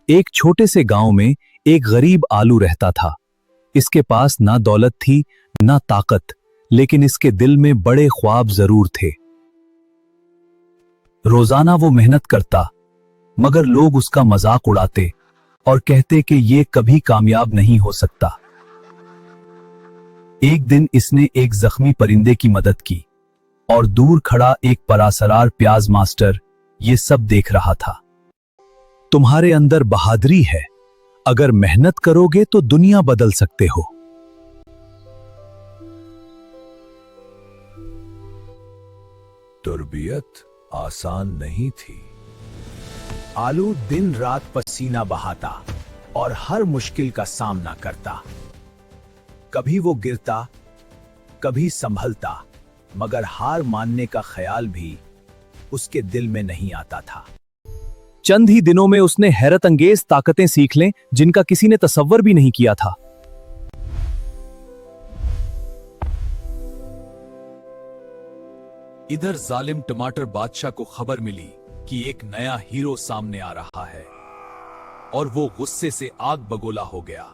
एक छोटे से गांव में एक गरीब आलू रहता था। इसके पास ना दौलत थी ना ताकत, लेकिन इसके दिल में बड़े ख्वाब जरूर थे। रोजाना वो मेहनत करता, मगर लोग उसका मजाक उड़ाते और कहते कि ये कभी कामयाब नहीं हो सकता। एक दिन इसने एक जख्मी परिंदे की मदद की और दूर खड़ा एक परासरार प्याज मास्टर ये सब देख रहा था। तुम्हारे अंदर बहादुरी है, अगर मेहनत करोगे तो दुनिया बदल सकते हो। तरबियत आसान नहीं थी। आलू दिन रात पसीना बहाता और हर मुश्किल का सामना करता। कभी वो गिरता, कभी संभलता, मगर हार मानने का ख्याल भी उसके दिल में नहीं आता था। चंद ही दिनों में उसने हैरत अंगेज ताकतें सीख लें जिनका किसी ने तसव्वुर भी नहीं किया था। इधर जालिम टमाटर बादशाह को खबर मिली कि एक नया हीरो सामने आ रहा है और वो गुस्से से आग बगोला हो गया।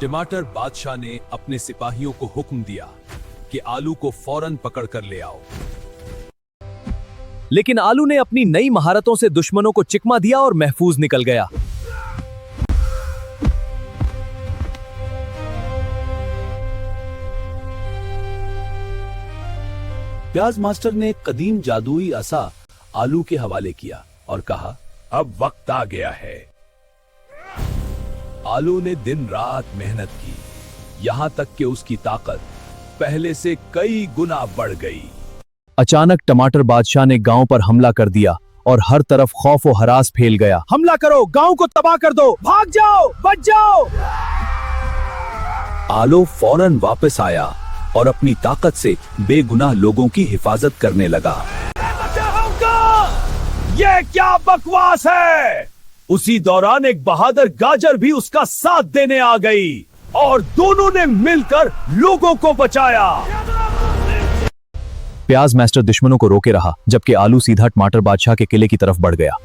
टमाटर बादशाह ने अपने सिपाहियों को हुक्म दिया कि आलू को फौरन पकड़ कर ले आओ। लेकिन आलू ने अपनी नई महारतों से दुश्मनों को चिकमा दिया और महफूज निकल गया। प्याज मास्टर ने कदीम जादुई असा आलू के हवाले किया और कहा, अब वक्त आ गया है। आलू ने दिन रात मेहनत की, यहां तक कि उसकी ताकत पहले से कई गुना बढ़ गई। अचानक टमाटर बादशाह ने गांव पर हमला कर दिया और हर तरफ खौफ और हरास फैल गया। हमला करो, गांव को तबाह कर दो, भाग जाओ, बच जाओ। आलू फौरन वापस आया और अपनी ताकत से बेगुनाह लोगों की हिफाजत करने लगा। ये क्या बकवास है? उसी दौरान एक बहादुर गाजर भी उसका साथ देने आ गई और दोनों ने मिलकर लोगों को बचाया। प्याज मास्टर दुश्मनों को रोके रहा, जबकि आलू सीधा टमाटर बादशाह के किले की तरफ बढ़ गया।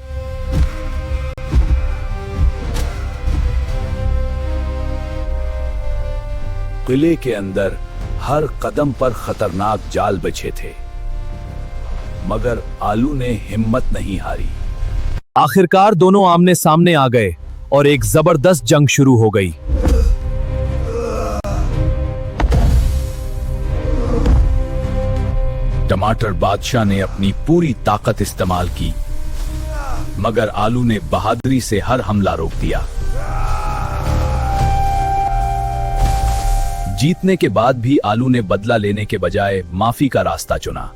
किले के अंदर हर कदम पर खतरनाक जाल बिछे थे, मगर आलू ने हिम्मत नहीं हारी। आखिरकार दोनों आमने सामने आ गए और एक जबरदस्त जंग शुरू हो गई। टमाटर बादशाह ने अपनी पूरी ताकत इस्तेमाल की, मगर आलू ने बहादुरी से हर हमला रोक दिया। जीतने के बाद भी आलू ने बदला लेने के बजाय माफी का रास्ता चुना,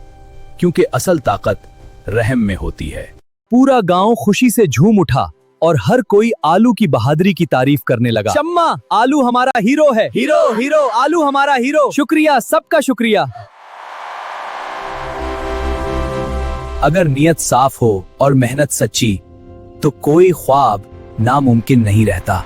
क्योंकि असल ताकत रहम में होती है। पूरा गांव खुशी से झूम उठा और हर कोई आलू की बहादुरी की तारीफ करने लगा। शम्मा, आलू हमारा हीरो है। हीरो हीरो, आलू हमारा हीरो। शुक्रिया, सबका शुक्रिया। अगर नियत साफ हो और मेहनत सच्ची, तो कोई ख्वाब नामुमकिन नहीं रहता।